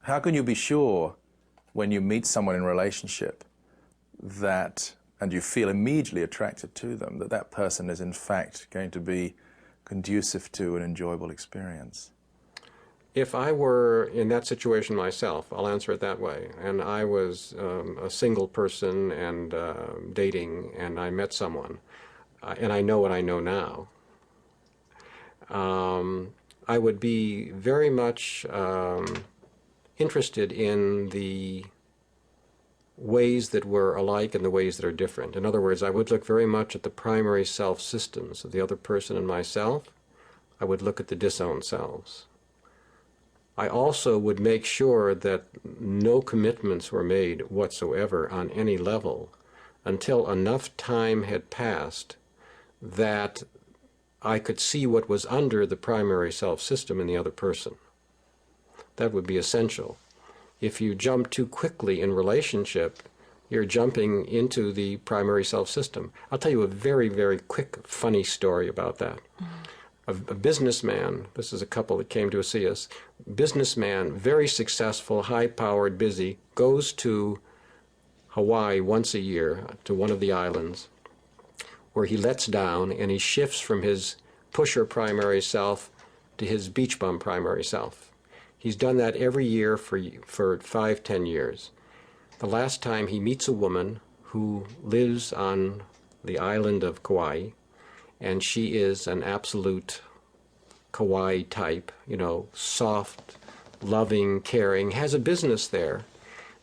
How can you be sure when you meet someone in a relationship that, and you feel immediately attracted to them, that that person is in fact going to be conducive to an enjoyable experience? If I were in that situation myself, I'll answer it that way, and I was a single person and dating, and I met someone, and I know what I know now, I would be very much interested in the ways that were alike and the ways that are different. In other words, I would look very much at the primary self systems of the other person and myself. I would look at the disowned selves. I also would make sure that no commitments were made whatsoever on any level until enough time had passed that I could see what was under the primary self system in the other person. That would be essential. If you jump too quickly in relationship, you're jumping into the primary self system. I'll tell you a very, very quick, funny story about that. A businessman, this is a couple that came to see us, businessman, very successful, high-powered, busy, goes to Hawaii once a year to one of the islands where he lets down and he shifts from his pusher primary self to his beach bum primary self. He's done that every year for 5-10 years. The last time he meets a woman who lives on the island of Kauai, and she is an absolute Kauai type, you know, soft, loving, caring, has a business there.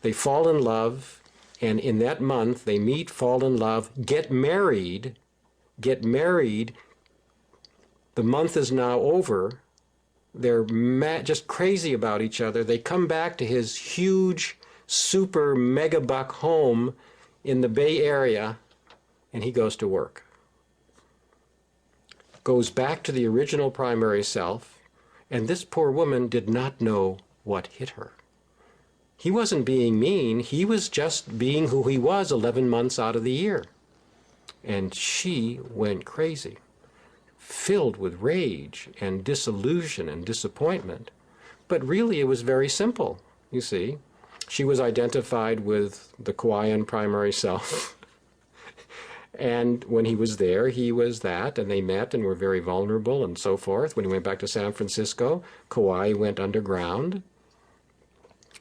They fall in love, and in that month they meet, fall in love, get married. The month is now over. They're just crazy about each other. They come back to his huge, super mega buck home in the Bay Area, and he goes to work. Goes back to the original primary self, and this poor woman did not know what hit her. He wasn't being mean. He was just being who he was 11 months out of the year. And she went crazy, filled with rage and disillusion and disappointment. But really it was very simple, you see. She was identified with the Kauaian primary self. And when he was there, he was that, and they met and were very vulnerable and so forth. When he went back to San Francisco, Kauai went underground.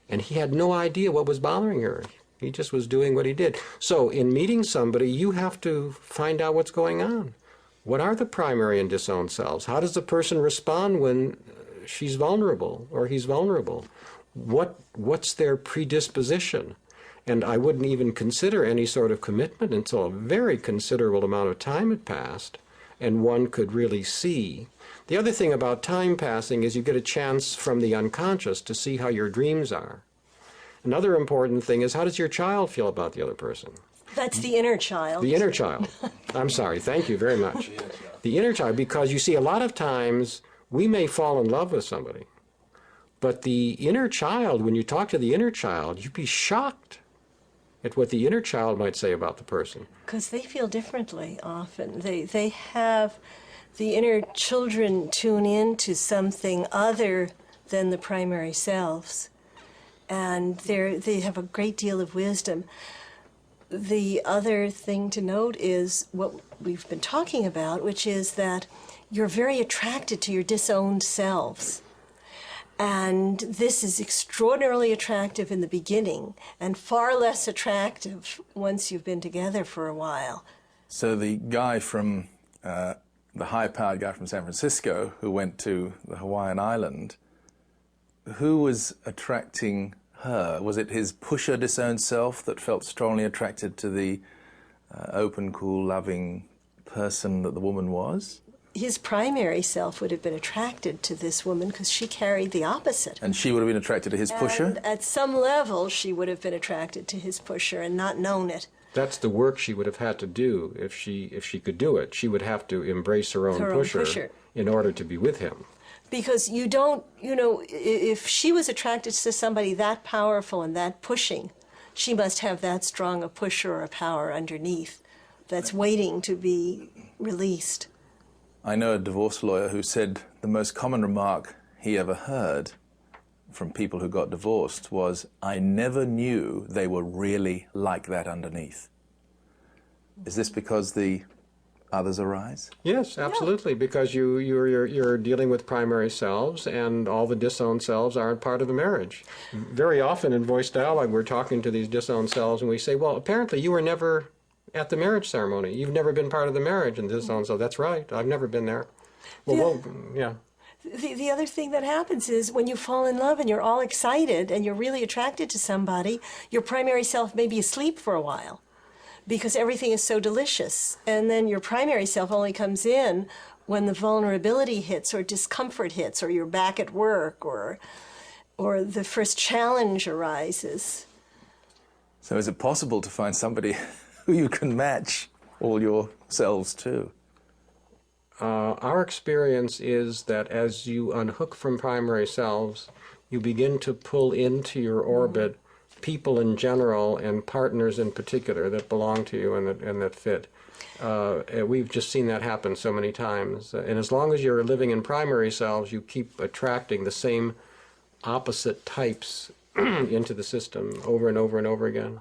And he had no idea what was bothering her. He just was doing what he did. So in meeting somebody, you have to find out what's going on. What are the primary and disowned selves? How does the person respond when she's vulnerable or he's vulnerable? What's their predisposition? And I wouldn't even consider any sort of commitment until a very considerable amount of time had passed and one could really see. The other thing about time passing is you get a chance from the unconscious to see how your dreams are. Another important thing is, how does your child feel about the other person? That's the inner child. The inner child. I'm sorry. Thank you very much. The inner child, because you see, a lot of times we may fall in love with somebody, but the inner child, when you talk to the inner child, you'd be shocked at what the inner child might say about the person. Because they feel differently often. They have the inner children tune in to something other than the primary selves. And they have a great deal of wisdom. The other thing to note is what we've been talking about, which is that you're very attracted to your disowned selves. And this is extraordinarily attractive in the beginning and far less attractive once you've been together for a while. So the guy from, the high-powered guy from San Francisco who went to the Hawaiian island, who was attracting her? Was it his pusher disowned self that felt strongly attracted to the open, cool, loving person that the woman was? His primary self would have been attracted to this woman because she carried the opposite. And she would have been attracted to his pusher? And at some level, she would have been attracted to his pusher and not known it. That's the work she would have had to do if she could do it. She would have to embrace her own pusher in order to be with him. Because you don't, you know, if she was attracted to somebody that powerful and that pushing, she must have that strong a pusher or a power underneath that's waiting to be released. I know a divorce lawyer who said the most common remark he ever heard from people who got divorced was, I never knew they were really like that underneath. Is this because the others arise? Yes, absolutely, because you're dealing with primary selves, and all the disowned selves aren't part of the marriage. Very often in voice dialogue, we're talking to these disowned selves, and we say, well, apparently you were never at the marriage ceremony. You've never been part of the marriage. And the disowned self, that's right, I've never been there. Well, yeah. The other thing that happens is when you fall in love and you're all excited and you're really attracted to somebody, your primary self may be asleep for a while because everything is so delicious. And then your primary self only comes in when the vulnerability hits or discomfort hits or you're back at work or the first challenge arises. So is it possible to find somebody who you can match all your selves to? Our experience is that as you unhook from primary selves, you begin to pull into your orbit people in general and partners in particular that belong to you and that fit. We've just seen that happen so many times. And as long as you're living in primary selves, you keep attracting the same opposite types into the system over and over and over again.